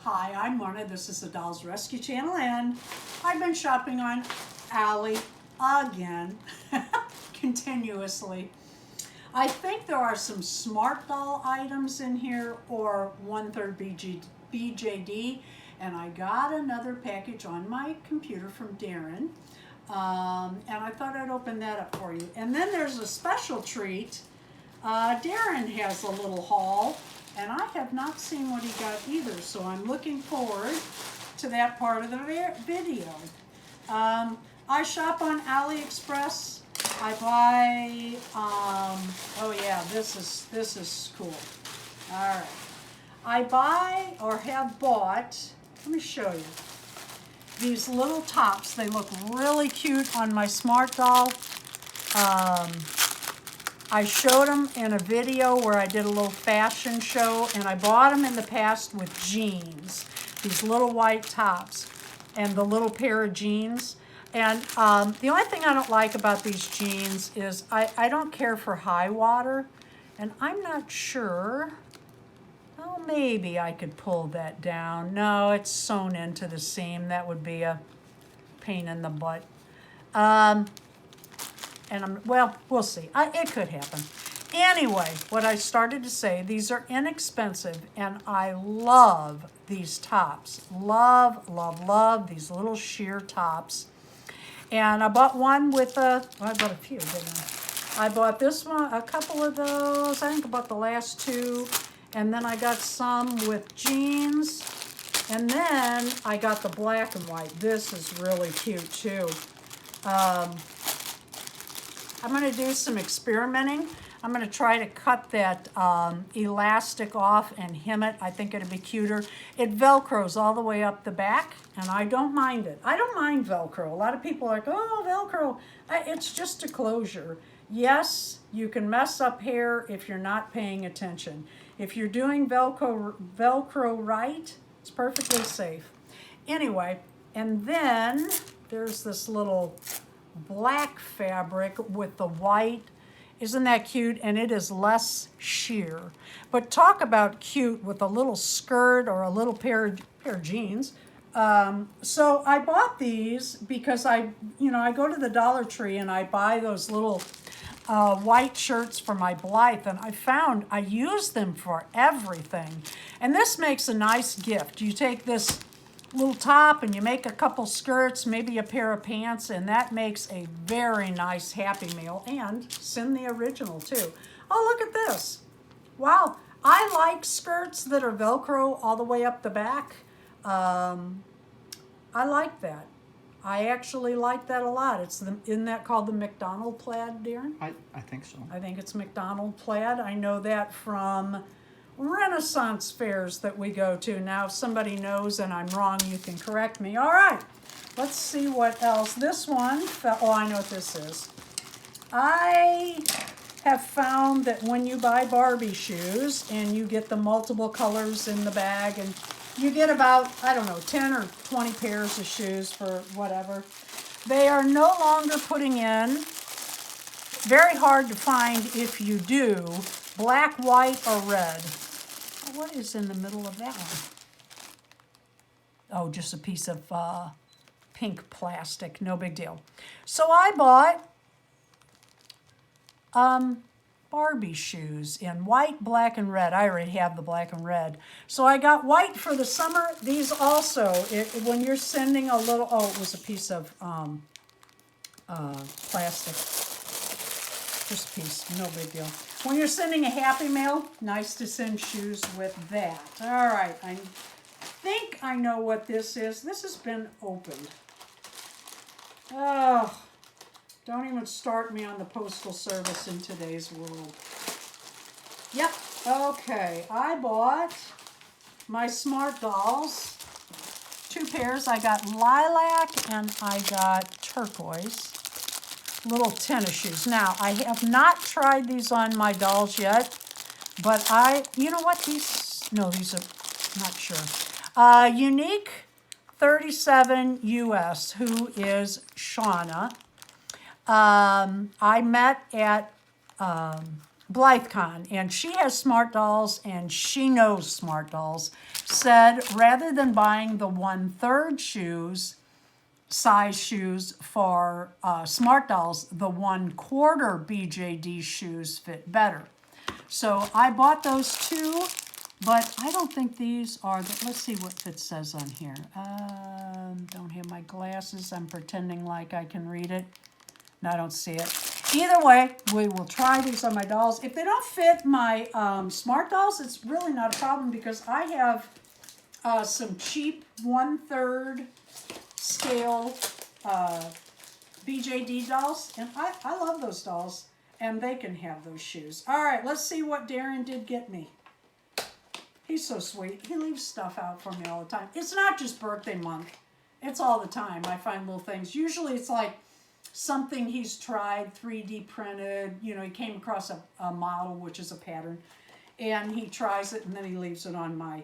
Hi, I'm Mona. This is the Dolls Rescue Channel, and I've been shopping on Ali again, continuously. I think there are some smart doll items in here, or 1/3 BJD, and I got another package on my computer from Darren, and I thought I'd open that up for you. And then there's a special treat. Darren has a little haul, and I have not seen what he got either, so I'm looking forward to that part of the video. I shop on AliExpress. I buy, oh yeah, this is cool. All right. I buy or have bought, let me show you, these little tops. They look really cute on my smart doll. I showed them in a video where I did a little fashion show, and I bought them in the past with jeans, these little white tops and the little pair of jeans. And the only thing I don't like about these jeans is I don't care for high water, and I'm not sure. Oh, maybe I could pull that down. No, it's sewn into the seam. That would be a pain in the butt. And well, we'll see. It could happen. Anyway, what I started to say, these are inexpensive, and I love these tops. Love, love, love these little sheer tops. And I bought one with well, I bought a few, didn't I? I bought this one, a couple of those. I think I bought the last two. And then I got some with jeans. And then I got the black and white. This is really cute too. I'm going to do some experimenting. I'm going to try to cut that elastic off and hem it. I think it'd be cuter. It Velcros all the way up the back, and I don't mind it. I don't mind Velcro. A lot of people are like, oh, Velcro. It's just a closure. Yes, you can mess up hair if you're not paying attention. If you're doing Velcro right, it's perfectly safe. Anyway, and then there's this little black fabric with the white. Isn't that cute? And it is less sheer. But talk about cute with a little skirt or a little pair of jeans. So I bought these because I go to the Dollar Tree and I buy those little white shirts for my Blythe, and I found I use them for everything. And this makes a nice gift. You take this little top and you make a couple skirts, maybe a pair of pants, and that makes a very nice Happy Meal. And send the original too. Oh, look at this. Wow, I like skirts that are Velcro all the way up the back. I like that. I actually like that a lot. Isn't that called the McDonald plaid, Darren? I think so. I think it's McDonald plaid. I know that from Renaissance fairs that we go to. Now, if somebody knows and I'm wrong, you can correct me. All right, let's see what else. This one, oh, I know what this is. I have found that when you buy Barbie shoes and you get the multiple colors in the bag, and you get about, I don't know, 10 or 20 pairs of shoes for whatever, they are no longer putting in, very hard to find if you do, black, white, or red. What is in the middle of that one? Oh, just a piece of pink plastic. No big deal. So I bought Barbie shoes in white, black, and red. I already have the black and red. So I got white for the summer. These also, when you're sending a little, oh, it was a piece of plastic. Just a piece, no big deal. When you're sending a Happy Mail, nice to send shoes with that. All right, I think I know what this is. This has been opened. Oh, don't even start me on the Postal Service in today's world. Yep, okay, I bought my smart dolls. 2 pairs. I got lilac and I got turquoise. Little tennis shoes. Now, I have not tried these on my dolls yet, but you know what, these are, not sure. Unique 37 US, who is Shauna. I met at BlytheCon, and she has smart dolls, and she knows smart dolls, said rather than buying the 1/3 shoes, size shoes for smart dolls, the 1/4 BJD shoes fit better. So I bought those two, but I don't think these are the, let's see what it says on here. Don't have my glasses. I'm pretending like I can read it. No, I don't see it. Either way, we will try these on my dolls. If they don't fit my smart dolls, it's really not a problem because I have some cheap 1/3 scale BJD dolls, and I love those dolls, and they can have those shoes. All right, let's see what Darren did get me. He's so sweet. He leaves stuff out for me all the time. It's not just birthday month. It's all the time. I find little things. Usually it's like something he's tried, 3D printed. You know, he came across a model, which is a pattern, and he tries it, and then he leaves it on my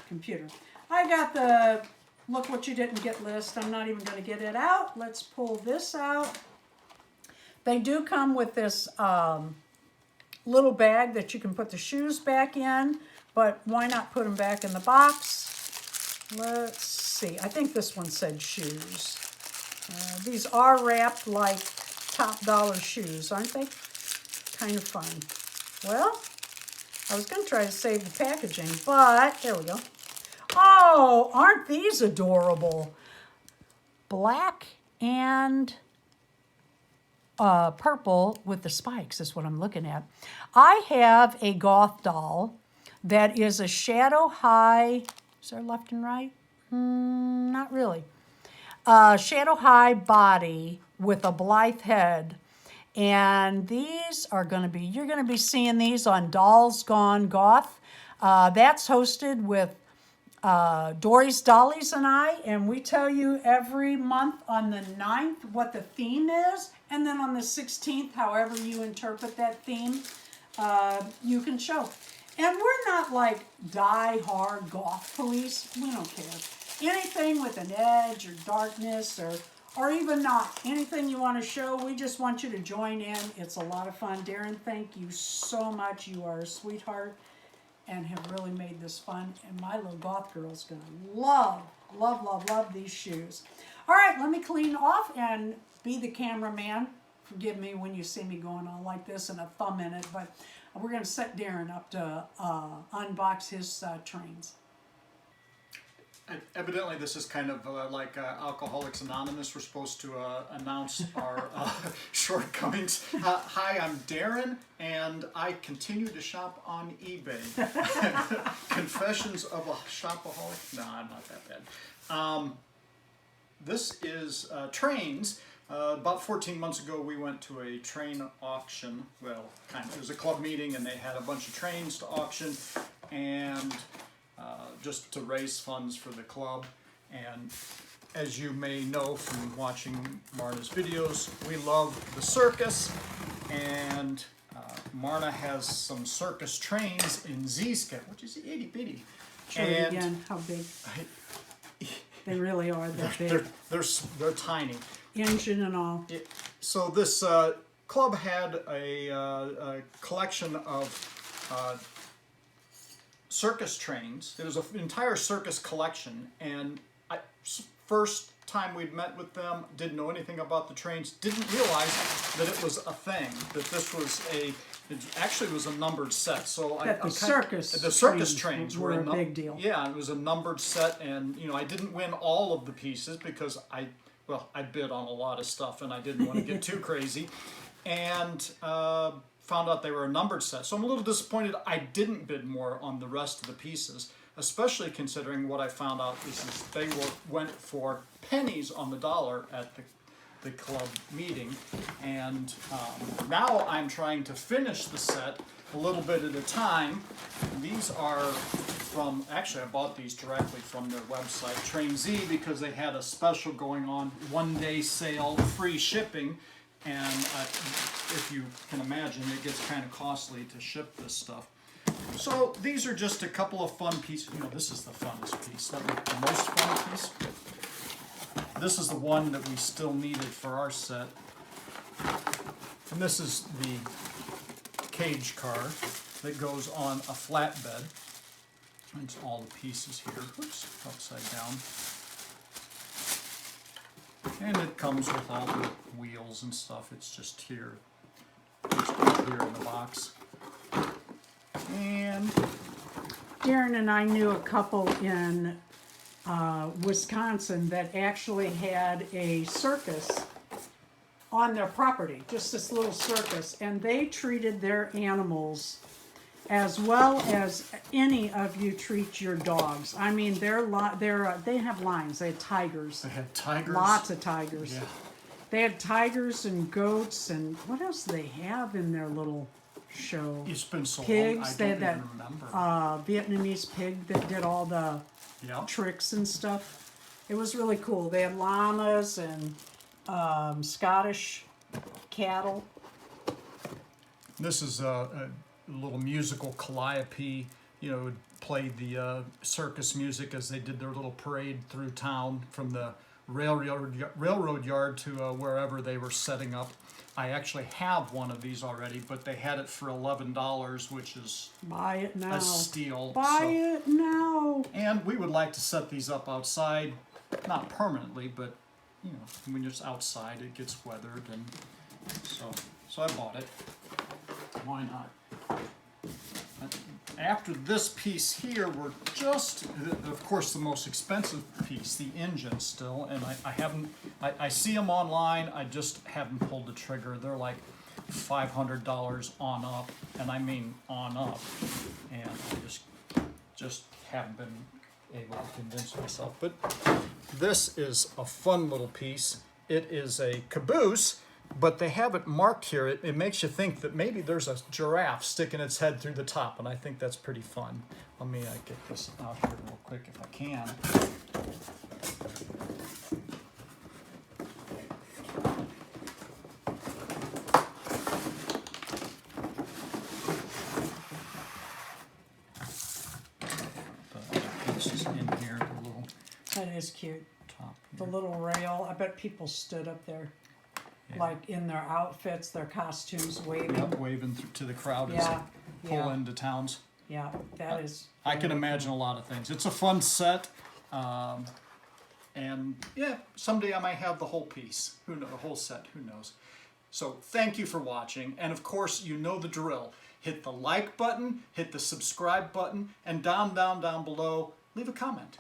computer. I got the look what you didn't get list. I'm not even going to get it out. Let's pull this out. They do come with this little bag that you can put the shoes back in, but why not put them back in the box? Let's see. I think this one said shoes. These are wrapped like top dollar shoes, aren't they? Kind of fun. Well, I was going to try to save the packaging, but there we go. Oh, aren't these adorable? Black and purple with the spikes is what I'm looking at. I have a Goth doll that is a shadow high. Is there left and right? Not really. Shadow high body with a Blythe head. And these are going to be, you're going to be seeing these on Dolls Gone Goth. That's hosted with Dory's Dollies and I, and we tell you every month on the 9th what the theme is, and then on the 16th, however you interpret that theme, you can show. And we're not like die-hard goth police. We don't care. Anything with an edge or darkness or even not, anything you want to show, we just want you to join in. It's a lot of fun. Darren, thank you so much. You are a sweetheart and have really made this fun. And my little goth girl's going to love, love, love, love these shoes. All right, let me clean off and be the cameraman. Forgive me when you see me going on like this and a thumb in it, but we're going to set Darren up to unbox his trains. Evidently, this is kind of like Alcoholics Anonymous. We're supposed to announce our shortcomings. Hi, I'm Darren, and I continue to shop on eBay. Confessions of a shopaholic? No, I'm not that bad. This is trains. About 14 months ago, we went to a train auction. Well, kind of. It was a club meeting, and they had a bunch of trains to auction, and just to raise funds for the club. And as you may know from watching Marna's videos, we love the circus, and Marna has some circus trains in Z-scale, which is itty bitty. Show it again, how big. They really are that big. They're tiny. Engine and all. So this club had a collection of circus trains. There was an entire circus collection, and first time we'd met with them, didn't know anything about the trains, didn't realize that it was a thing, that this was it actually was a numbered set. So the circus trains were a big deal. Yeah, it was a numbered set, and I didn't win all of the pieces because I bid on a lot of stuff, and I didn't want to get too crazy, and found out they were a numbered set. So I'm a little disappointed I didn't bid more on the rest of the pieces, especially considering what I found out is they went for pennies on the dollar at the club meeting. And now I'm trying to finish the set a little bit at a time. These are from, actually I bought these directly from their website, Train Z, because they had a special going on, 1-day sale, free shipping. And if you can imagine, it gets kind of costly to ship this stuff. So these are just a couple of fun pieces. This is the funnest piece. The most fun piece. This is the one that we still needed for our set. And this is the cage car that goes on a flatbed. It's all the pieces here. Oops, upside down. And it comes with all the wheels and stuff. It's just here. It's right here in the box. And Aaron and I knew a couple in Wisconsin that actually had a circus on their property, just this little circus, and they treated their animals as well as any of you treat your dogs. I mean, they have lions. They had tigers. they had tigers. Lots of tigers. Yeah. They had tigers and goats and what else do they have in their little show? It's been so Pigs. long, I They don't had even remember. that Vietnamese pig that did all the Yeah. tricks and stuff. It was really cool. They had llamas and Scottish cattle. This is a little musical calliope, you know, would play the circus music as they did their little parade through town from the railroad yard to wherever they were setting up. I actually have one of these already, but they had it for $11, which is Buy it now. a steal. Buy so. it now. And we would like to set these up outside, not permanently, but you know, when you're just outside, it gets weathered, and so I bought it. Why not? After this piece here, we're just, of course, the most expensive piece, the engine still, and I see them online, I just haven't pulled the trigger. They're like $500 on up, and I mean on up, and I just haven't been able to convince myself. But this is a fun little piece. It is a caboose, but they have it marked here. It makes you think that maybe there's a giraffe sticking its head through the top, and I think that's pretty fun. Let me get this out here real quick if I can. The pieces in here, the little That is cute. top The here. little rail. I bet people stood up there, Yeah. like in their outfits, their costumes, waving. Yep, waving to the crowd as Yeah, they pull yeah. into towns. Yeah, that is. I can imagine a lot of things. It's a fun set, and yeah, someday I might have the whole piece. Who knows? The whole set. Who knows? So thank you for watching, and of course you know the drill. Hit the like button, hit the subscribe button, and down below, leave a comment.